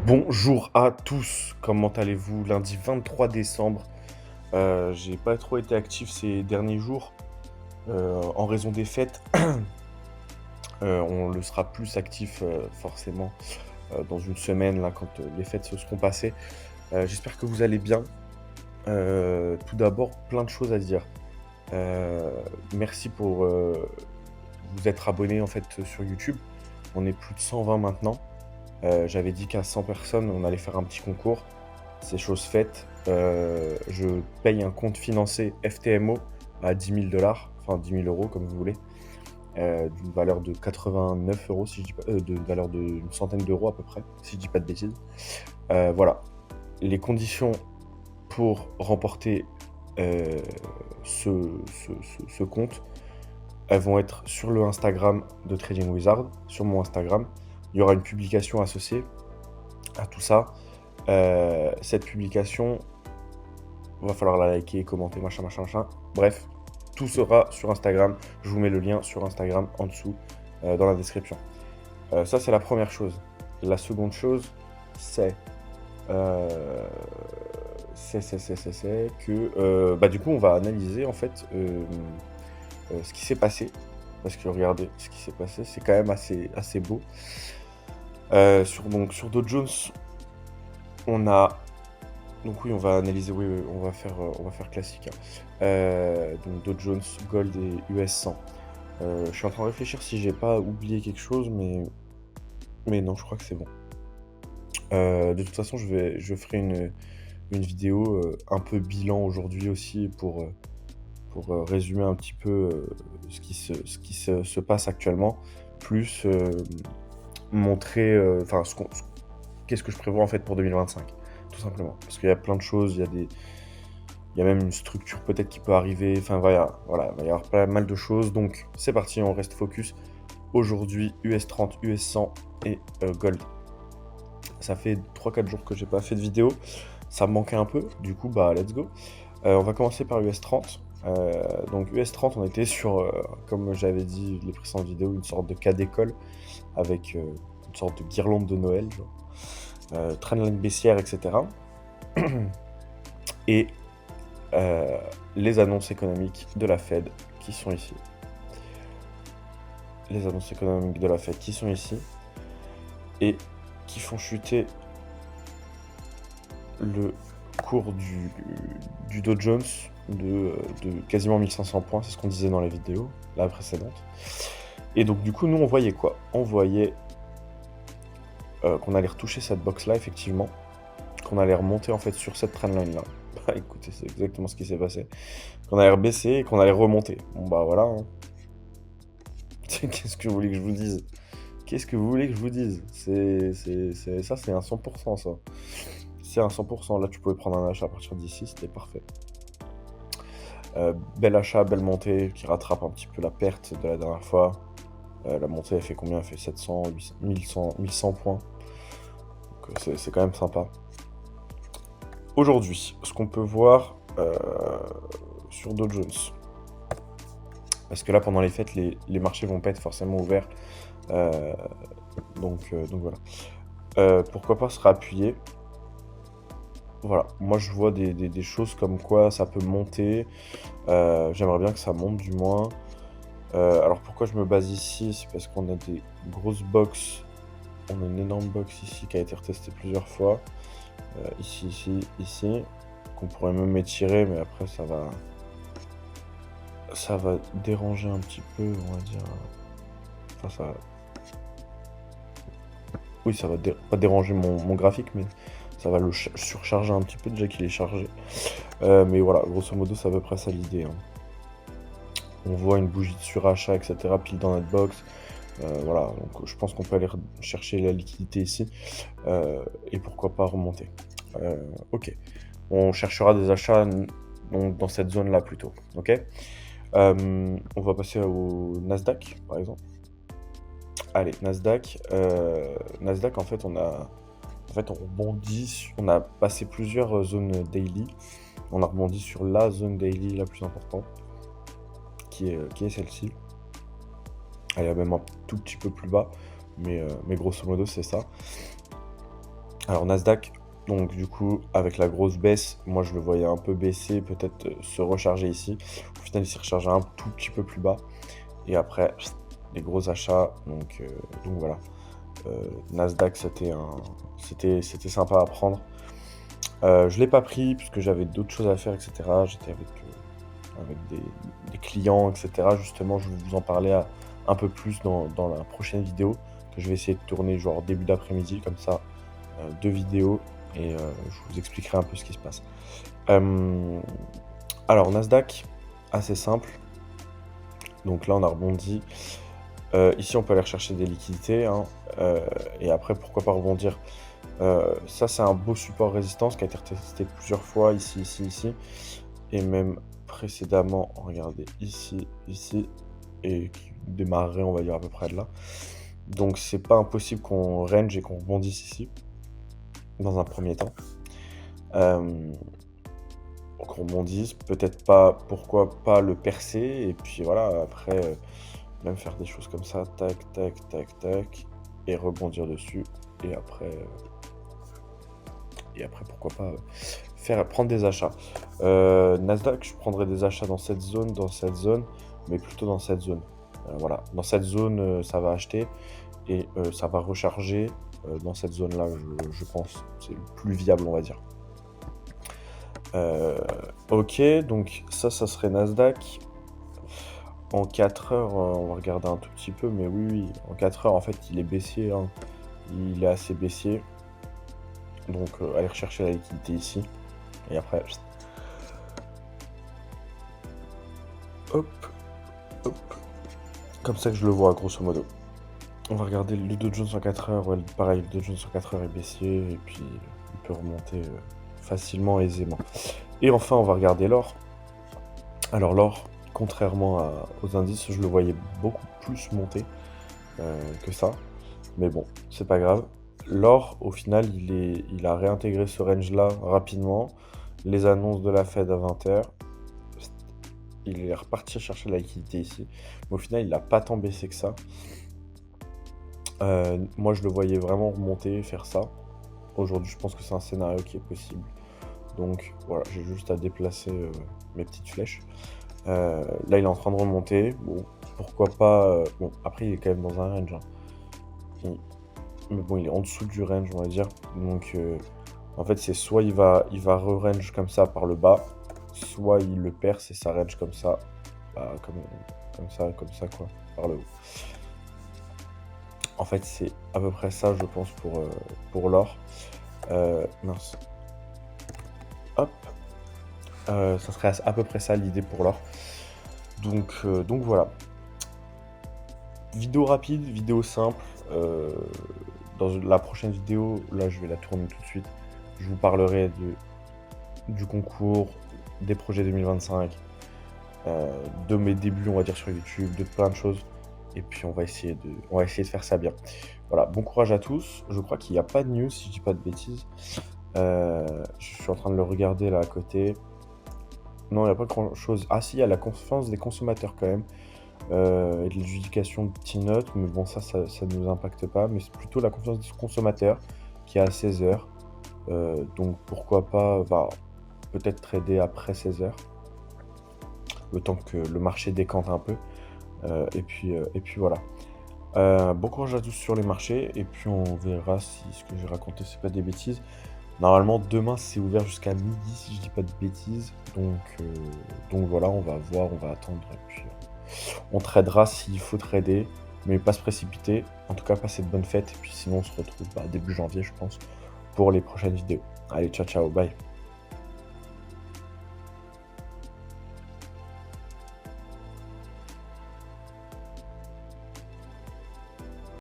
Bonjour à tous, comment allez-vous? Lundi 23 décembre, j'ai pas trop été actif ces derniers jours, en raison des fêtes. On le sera plus actif, forcément, dans une semaine là quand, les fêtes se seront passées. J'espère que vous allez bien. Tout d'abord, plein de choses à dire. Heu, Merci pour, vous être abonnés en fait, sur YouTube. On est plus de 120 maintenant. J'avais dit qu'à 100 personnes, on allait faire un petit concours. C'est chose faite. Je paye un compte financé FTMO à 10 000 $, enfin 10 000 € comme vous voulez, d'une valeur de 89 € si je dis pas d'une valeur d'une centaine d'euros à peu près, si je dis pas de bêtises. Voilà. Les conditions pour remporter, heu, ce compte, elles vont être sur le Instagram de Trading Wizard, sur mon Instagram. Il y aura une publication associée à tout ça. Cette publication, va falloir la liker, commenter, machin, machin, machin. Bref, tout sera sur Instagram. Je vous mets le lien sur Instagram en dessous, dans la description. Ça, c'est la première chose. La seconde chose, c'est, heu, c'est que, bah, du coup, on va analyser en fait, ce qui s'est passé. Parce que regardez, ce qui s'est passé, c'est quand même assez beau. Sur Dow Jones, on a donc oui, on va analyser, oui, oui, on va faire classique, hein. Donc Dow Jones, Gold et US 100. Je suis en train de réfléchir si j'ai pas oublié quelque chose, mais non, je crois que c'est bon. De toute façon, je ferai une vidéo, un peu bilan aujourd'hui aussi pour résumer un petit peu, ce qui se passe actuellement, plus, montrer, enfin qu'est-ce que je prévois en fait pour 2025, tout simplement. Parce qu'il y a plein de choses, il y a même une structure peut-être qui peut arriver, enfin voilà, il va y avoir pas mal de choses. Donc c'est parti, on reste focus. Aujourd'hui, US 30, US 100 et Gold. Ça fait 3-4 jours que j'ai pas fait de vidéo, ça me manquait un peu, du coup bah let's go. On va commencer par US 30. Donc US 30, on était sur, comme j'avais dit les précédentes vidéos, une sorte de cas d'école avec une sorte de guirlande de Noël, genre, trendline baissière, etc. Et euh, les annonces économiques de la Fed qui sont ici. Les annonces économiques de la Fed qui sont ici et qui font chuter le cours du Dow Jones de quasiment 1500 points, c'est ce qu'on disait dans la vidéo, la précédente. Et donc du coup, nous, on voyait quoi? On voyait qu'on allait retoucher cette box-là, effectivement, qu'on allait remonter en fait sur cette trendline-là. Bah écoutez, c'est exactement ce qui s'est passé. Qu'on allait rebaisser et qu'on allait remonter. Bon bah voilà, hein. Qu'est-ce que vous voulez que je vous dise? Qu'est-ce que vous voulez que je vous dise? Ça, c'est un 100%, ça. C'est un 100%. Là, tu pouvais prendre un achat à partir d'ici, c'était parfait. Bel achat, belle montée qui rattrape un petit peu la perte de la dernière fois. La montée, elle fait combien? Elle fait 700, 800, 1100 points. Donc, c'est quand même sympa. Aujourd'hui, ce qu'on peut voir sur Dow Jones, parce que là, pendant les fêtes, les marchés vont pas être forcément ouverts. Euh, donc voilà. Pourquoi pas se réappuyer. Voilà, moi je vois des choses comme quoi ça peut monter. J'aimerais bien que ça monte du moins. Alors pourquoi je me base ici? C'est parce qu'on a des grosses box. On a une énorme box ici qui a été retestée plusieurs fois. Ici. Qu'on pourrait même étirer, mais après ça va déranger un petit peu, on va dire. Enfin, oui, ça va pas déranger mon graphique, mais ça va le surcharger un petit peu déjà qu'il est chargé. Mais voilà, grosso modo, c'est à peu près ça l'idée, hein. On voit une bougie de surachat, etc. pile dans notre box. Voilà, donc je pense qu'on peut aller chercher la liquidité ici. Et pourquoi pas remonter. Ok. On cherchera des achats donc, dans cette zone-là plutôt. Ok. On va passer au Nasdaq, par exemple. Allez, Nasdaq. Nasdaq, en fait, on rebondit. On a passé plusieurs zones daily. On a rebondi sur la zone daily la plus importante, qui est celle-ci. Elle est même un tout petit peu plus bas, mais grosso modo, c'est ça. Alors Nasdaq, donc du coup, avec la grosse baisse, moi je le voyais un peu baisser, peut-être, se recharger ici. Au final, il s'est rechargé un tout petit peu plus bas et après, les gros achats, donc voilà. Nasdaq, c'était sympa à prendre. Je l'ai pas pris puisque j'avais d'autres choses à faire et cetera. J'étais avec des clients et cetera. Justement, je vais vous en parler un peu plus dans la prochaine vidéo que je vais essayer de tourner genre début d'après-midi comme ça, 2 vidéos et je vous expliquerai un peu ce qui se passe. Hem, alors Nasdaq, assez simple, donc là on a rebondi. Ici on peut aller rechercher des liquidités, hein, et après pourquoi pas rebondir. Ça c'est un beau support résistance qui a été retesté plusieurs fois ici, ici, ici et même précédemment, regardez ici, ici et qui démarrerait on va dire à peu près de là. Donc c'est pas impossible qu'on range et qu'on rebondisse ici, dans un premier temps. Hem, qu'on rebondisse, peut-être pas, pourquoi pas le percer et puis voilà après, même faire des choses comme ça, tac, tac, tac, tac et rebondir dessus et après pourquoi pas, prendre des achats. Nasdaq, je prendrais des achats dans cette zone, mais plutôt dans cette zone. Voilà, dans cette zone, ça va acheter et ça va recharger, dans cette zone-là, je pense. C'est le plus viable, on va dire. Heu, OK, donc ça serait Nasdaq. En 4 heures, on va regarder un tout petit peu, mais oui, oui, en 4 heures, en fait, il est baissier, hein. Il est assez baissier. Donc, aller rechercher la liquidité ici et après, hop, hop, comme ça que je le vois, grosso modo. On va regarder le Dow Jones en 4 heures. Ouais, pareil, le Dow Jones en 4 heures est baissier et puis il peut remonter, facilement, aisément. Et enfin, on va regarder l'or. Alors l'or, contrairement aux indices, je le voyais beaucoup plus monter, que ça. Mais bon, c'est pas grave. L'or, au final, il a réintégré ce range-là rapidement. Les annonces de la Fed à 20 heures, il est reparti chercher la liquidité ici. Mais au final, il n'a pas tant baissé que ça. Moi, je le voyais vraiment remonter, faire ça. Aujourd'hui, je pense que c'est un scénario qui est possible. Donc voilà, j'ai juste à déplacer mes petites flèches. Là, il est en train de remonter. Bon, pourquoi pas. Bon, après, il est quand même dans un range, hein. Mais bon, il est en dessous du range, on va dire. Donc, en fait, c'est soit il va re-range comme ça par le bas, soit il le perce et ça range comme ça, bah, comme ça, quoi, par le haut. En fait, c'est à peu près ça, je pense, pour l'or. Mince. Hop. Ça serait à peu près ça l'idée pour l'or. Donc voilà. Vidéo rapide, vidéo simple. Dans la prochaine vidéo, là je vais la tourner tout de suite. Je vous parlerai du concours, des projets 2025, de mes débuts, on va dire, sur YouTube, de plein de choses. Et puis on va essayer de faire ça bien. Voilà, bon courage à tous. Je crois qu'il n'y a pas de news, si je dis pas de bêtises. Je suis en train de le regarder là à côté. Non, il n'y a pas grand-chose. Ah si, il y a la confiance des consommateurs quand même, et de l'éducation de petites notes, mais bon ça ne nous impacte pas, mais c'est plutôt la confiance des consommateurs qui est à 16 heures. Donc pourquoi pas, bah, peut-être trader après 16 heures, le temps que le marché décante un peu, et puis voilà. Bon courage à tous sur les marchés et puis on verra si ce que j'ai raconté c'est pas des bêtises. Normalement demain c'est ouvert jusqu'à midi si je dis pas de bêtises, donc voilà, on va voir, on va attendre et puis, on tradera s'il faut trader, mais pas se précipiter. En tout cas, passez de bonnes fêtes et puis sinon on se retrouve, bah, début janvier je pense, pour les prochaines vidéos. Allez, ciao, ciao, bye.